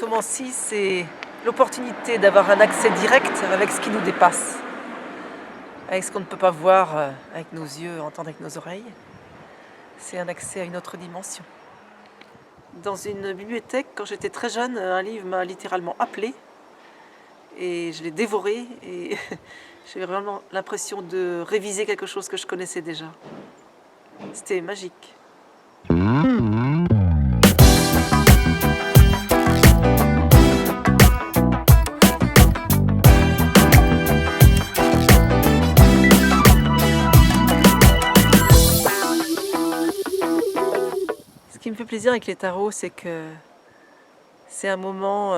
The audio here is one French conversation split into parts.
moment-ci, c'est l'opportunité d'avoir un accès direct avec ce qui nous dépasse, avec ce qu'on ne peut pas voir avec nos yeux, entendre avec nos oreilles. C'est un accès à une autre dimension. Dans une bibliothèque, quand j'étais très jeune, un livre m'a littéralement appelé et je l'ai dévoré et j'ai vraiment l'impression de réviser quelque chose que je connaissais déjà. C'était magique. Ce qui me fait plaisir avec les tarots, c'est que c'est un moment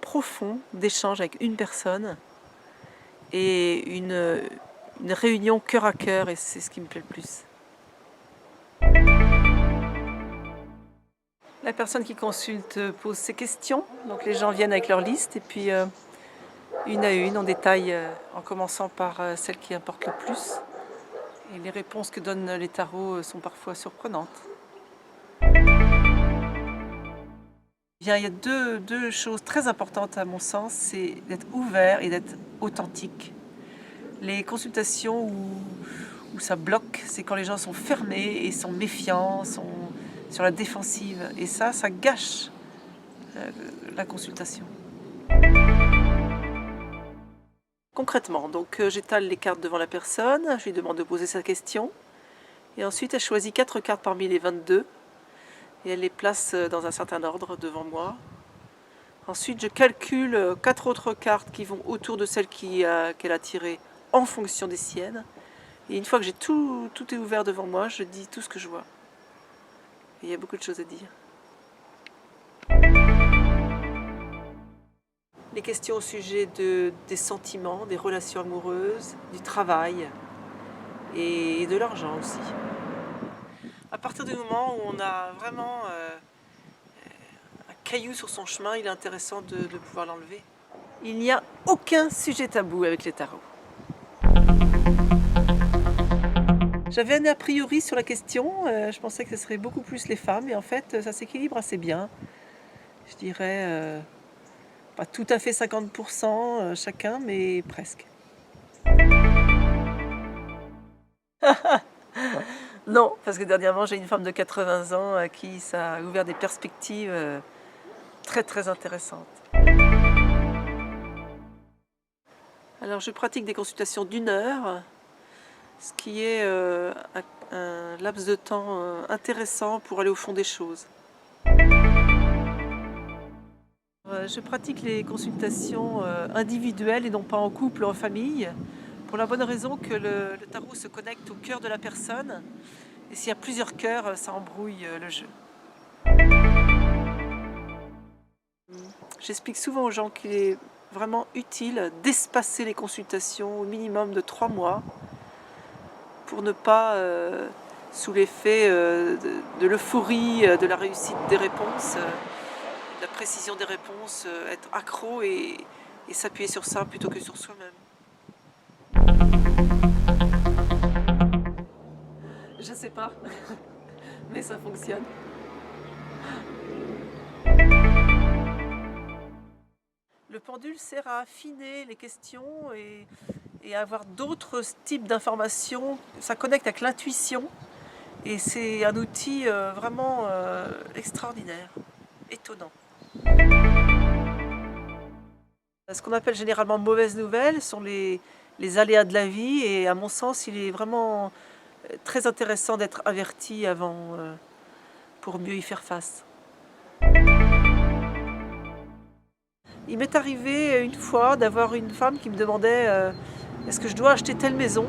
profond d'échange avec une personne et une réunion cœur à cœur, et c'est ce qui me plaît le plus. La personne qui consulte pose ses questions, donc les gens viennent avec leur liste et puis une à une, on détaille en commençant par celle qui importe le plus. Et les réponses que donnent les tarots sont parfois surprenantes. Il y a deux choses très importantes à mon sens, c'est d'être ouvert et d'être authentique. Les consultations où ça bloque, c'est quand les gens sont fermés et sont méfiants, sont sur la défensive. Et ça gâche la consultation. Concrètement, donc j'étale les cartes devant la personne, je lui demande de poser sa question. Et ensuite, elle choisit 4 cartes parmi les 22. Et elle les place dans un certain ordre devant moi. Ensuite, je calcule 4 autres cartes qui vont autour de celles qu'elle a tirées en fonction des siennes. Et une fois que j'ai tout est ouvert devant moi, je dis tout ce que je vois. Et il y a beaucoup de choses à dire. Les questions au sujet des sentiments, des relations amoureuses, du travail et de l'argent aussi. À partir du moment où on a vraiment un caillou sur son chemin, il est intéressant de pouvoir l'enlever. Il n'y a aucun sujet tabou avec les tarots. J'avais un a priori sur la question, je pensais que ce serait beaucoup plus les femmes, et en fait ça s'équilibre assez bien. Je dirais pas tout à fait 50% chacun, mais presque. Non, parce que dernièrement j'ai une femme de 80 ans à qui ça a ouvert des perspectives très très intéressantes. Alors je pratique des consultations d'1 heure, ce qui est un laps de temps intéressant pour aller au fond des choses. Je pratique les consultations individuelles et non pas en couple ou en famille, pour la bonne raison que le tarot se connecte au cœur de la personne, et s'il y a plusieurs cœurs, ça embrouille le jeu. J'explique souvent aux gens qu'il est vraiment utile d'espacer les consultations au minimum de 3 mois pour ne pas, sous l'effet de l'euphorie, de la réussite des réponses, de la précision des réponses, être accro et s'appuyer sur ça plutôt que sur soi-même. Je sais pas, mais ça fonctionne. Le pendule sert à affiner les questions et à avoir d'autres types d'informations. Ça connecte avec l'intuition et c'est un outil vraiment extraordinaire, étonnant. Ce qu'on appelle généralement mauvaises nouvelles sont les aléas de la vie, et à mon sens il est vraiment très intéressant d'être averti avant pour mieux y faire face. Il m'est arrivé une fois d'avoir une femme qui me demandait est-ce que je dois acheter telle maison,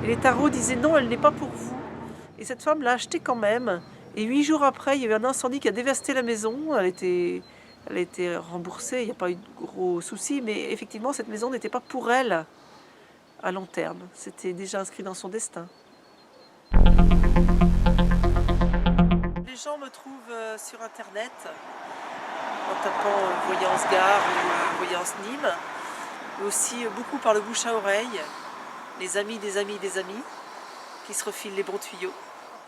et les tarots disaient non, elle n'est pas pour vous. Et cette femme l'a achetée quand même, et 8 jours après il y a eu un incendie qui a dévasté la maison. Elle a été remboursée, il n'y a pas eu de gros soucis, mais effectivement cette maison n'était pas pour elle à long terme, c'était déjà inscrit dans son destin. Les gens me trouvent sur internet en tapant Voyance Gare ou Voyance Nîmes, mais aussi beaucoup par le bouche à oreille, les amis des amis des amis qui se refilent les bons tuyaux.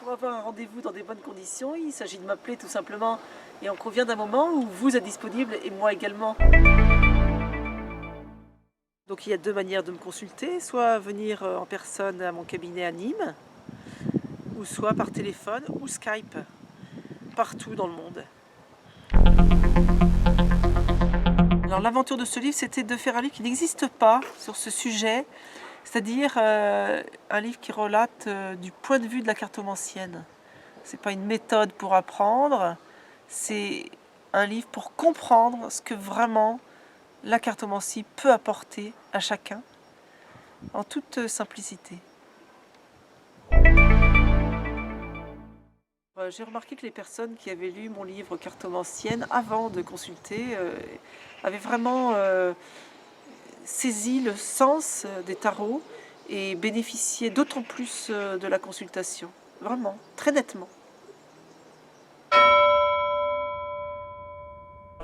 Pour avoir un rendez-vous dans des bonnes conditions, il s'agit de m'appeler tout simplement Et on convient d'un moment où vous êtes disponible et moi également. Donc il y a deux manières de me consulter, soit venir en personne à mon cabinet à Nîmes, ou soit par téléphone ou Skype, partout dans le monde. Alors l'aventure de ce livre, c'était de faire un livre qui n'existe pas sur ce sujet, c'est-à-dire un livre qui relate du point de vue de la cartomancienne. Ce n'est pas une méthode pour apprendre, c'est un livre pour comprendre ce que vraiment la cartomancie peut apporter à chacun, en toute simplicité. J'ai remarqué que les personnes qui avaient lu mon livre Cartomancienne avant de consulter avaient vraiment saisi le sens des tarots et bénéficiaient d'autant plus de la consultation. Vraiment, très nettement.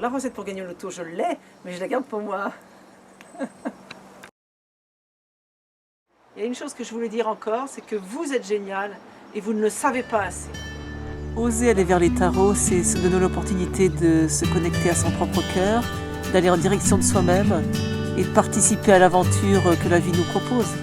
La recette pour gagner au loto, je l'ai, mais je la garde pour moi. Il y a une chose que je voulais dire encore, c'est que vous êtes génial et vous ne le savez pas assez. Oser aller vers les tarots, c'est se donner l'opportunité de se connecter à son propre cœur, d'aller en direction de soi-même et de participer à l'aventure que la vie nous propose.